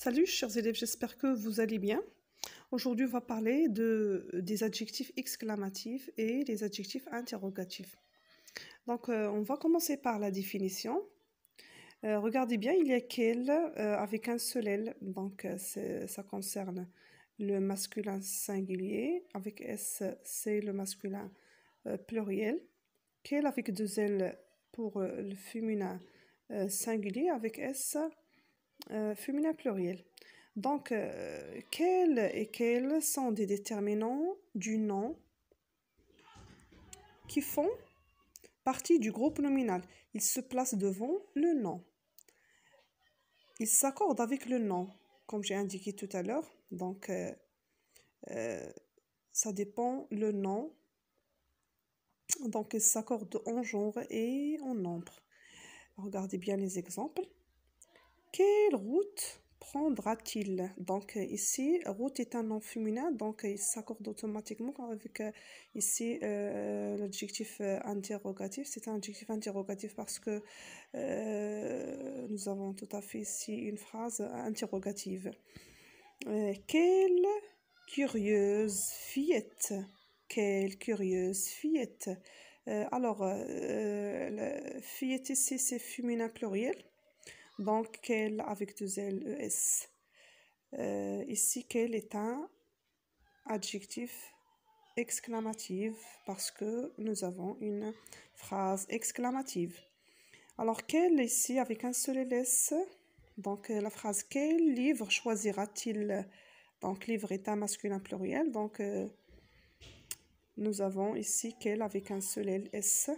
Salut chers élèves, j'espère que vous allez bien. Aujourd'hui, on va parler des adjectifs exclamatifs et les adjectifs interrogatifs. Donc, on va commencer par la définition. Regardez bien, il y a quel avec un seul L, donc ça concerne le masculin singulier, avec S, c'est le masculin pluriel. Quel avec deux L pour le féminin singulier, avec S, féminin pluriel. Donc, quels et quels sont des déterminants du nom qui font partie du groupe nominal? Ils se placent devant le nom. Ils s'accordent avec le nom, comme j'ai indiqué tout à l'heure. Donc, ça dépend le nom. Donc, ils s'accordent en genre et en nombre. Regardez bien les exemples. Quelle route prendra-t-il? Donc ici, route est un nom féminin, donc il s'accorde automatiquement avec ici l'adjectif interrogatif. C'est un adjectif interrogatif parce que nous avons tout à fait ici une phrase interrogative. Quelle curieuse fillette! Quelle curieuse fillette! Fillette ici, c'est féminin pluriel. Donc, quel avec deux L, E, S. Ici, quel est un adjectif exclamatif parce que nous avons une phrase exclamative. Alors, quel ici avec un seul S. Donc, la phrase quel livre choisira-t-il? Donc, livre est un masculin pluriel. Donc, nous avons ici quel avec un seul L, S.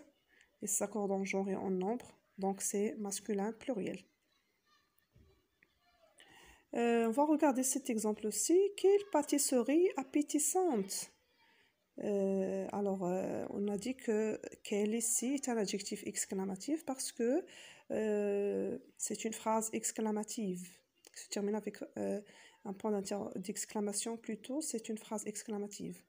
Il s'accorde en genre et en nombre. Donc, c'est masculin pluriel. On va regarder cet exemple aussi. Quelle pâtisserie appétissante! On a dit que quelle ici est un adjectif exclamatif parce que c'est une phrase exclamative qui se termine avec un point d'exclamation plutôt. C'est une phrase exclamative.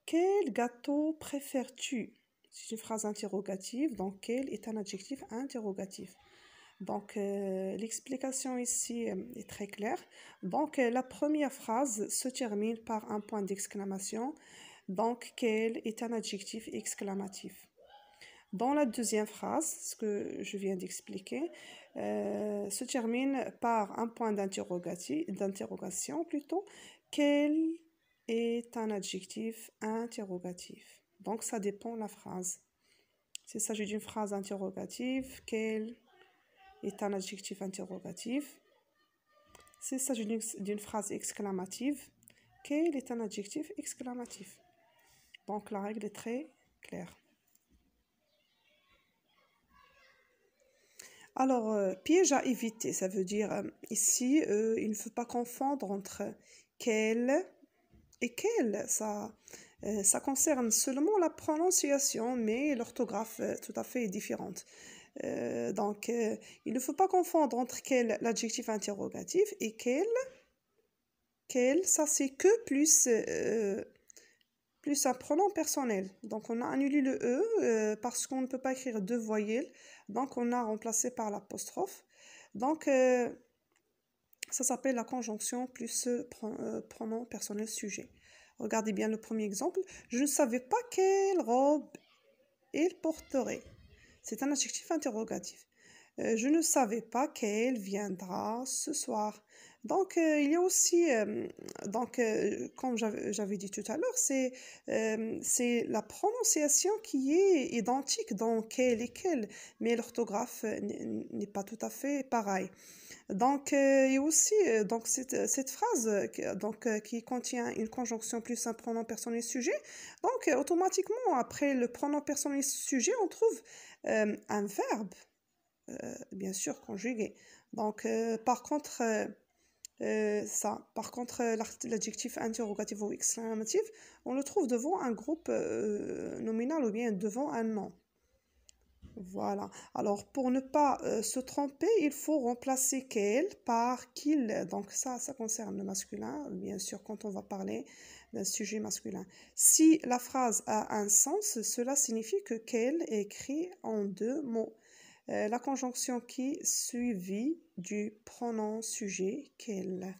Quel gâteau préfères-tu? C'est une phrase interrogative. Donc, quel est un adjectif interrogatif? Donc, l'explication ici est très claire. Donc, la première phrase se termine par un point d'exclamation. Donc, quel est un adjectif exclamatif. Dans la deuxième phrase, ce que je viens d'expliquer, se termine par un point d'interrogation plutôt. Quel est un adjectif interrogatif. Donc, ça dépend de la phrase. S'il s'agit d'une phrase interrogative, quel est un adjectif interrogatif. S'il s'agit d'une phrase exclamative, quel est un adjectif exclamatif. Donc la règle est très claire. Alors, piège à éviter, ça veut dire ici, il ne faut pas confondre entre quel et quel. Ça concerne seulement la prononciation, mais l'orthographe tout à fait est différente. Il ne faut pas confondre entre quel, l'adjectif interrogatif, et quel, ça c'est que plus un pronom personnel. Donc on a annulé le E parce qu'on ne peut pas écrire deux voyelles, donc on a remplacé par l'apostrophe. Donc ça s'appelle la conjonction plus pronom personnel sujet. Regardez bien le premier exemple. Je ne savais pas quelle robe il porterait. C'est un adjectif interrogatif. Je ne savais pas qu'elle viendra ce soir. Donc, il y a aussi, comme j'avais dit tout à l'heure, c'est la prononciation qui est identique dans quel et quel, mais l'orthographe n'est pas tout à fait pareil. Donc, il y a aussi cette phrase qui contient une conjonction plus un pronom personnel sujet. Donc, automatiquement, après le pronom personnel sujet, on trouve un verbe, bien sûr, conjugué. Donc, par contre, l'adjectif interrogatif ou exclamatif, on le trouve devant un groupe nominal ou bien devant un nom. Voilà. Alors, pour ne pas se tromper, il faut remplacer quel par qu'il. Donc, ça concerne le masculin, bien sûr, quand on va parler d'un sujet masculin. Si la phrase a un sens, cela signifie que quel est écrit en deux mots. La conjonction qui suivie du pronom sujet qu'elle.